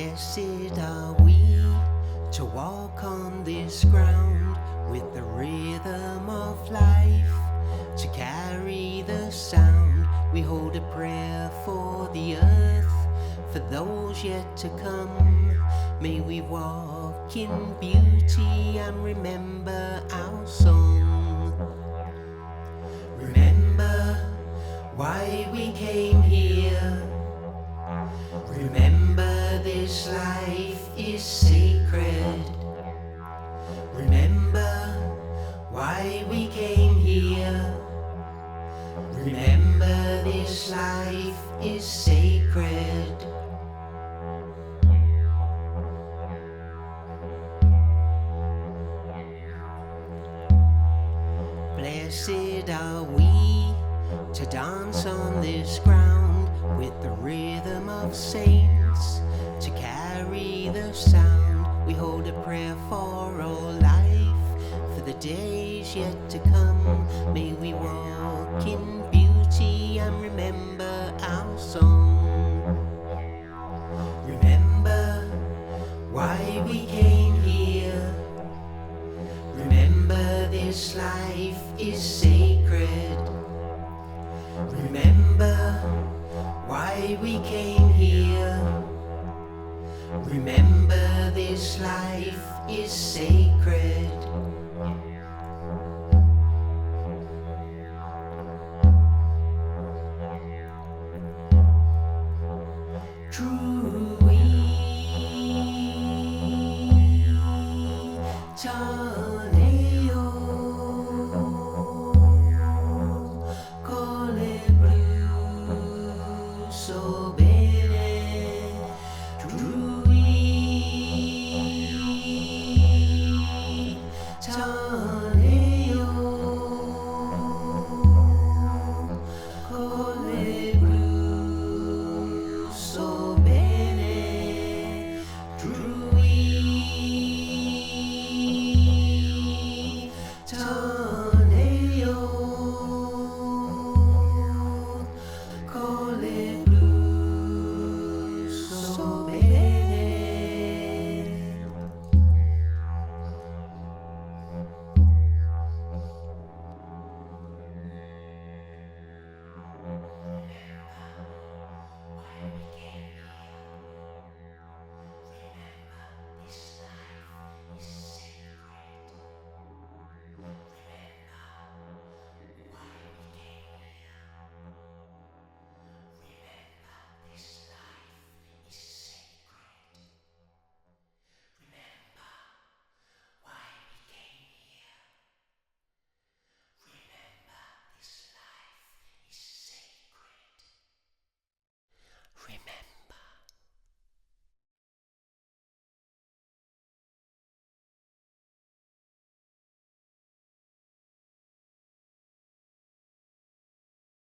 Blessed are we to walk on this ground with the rhythm of life, to carry the sound. We hold a prayer for the earth, for those yet to come. May we walk in beauty and remember our song. Remember why we came here. Remember this life is sacred. Remember why we came here. Remember this life is sacred. Blessed are we to dance on this ground with the rhythm of saints, to carry the sound. We hold a prayer for all life, for the days yet to come. May we walk in beauty and remember our song. Remember why we came here. Remember this life is sacred. Remember why we came here. Remember this life is sacred. True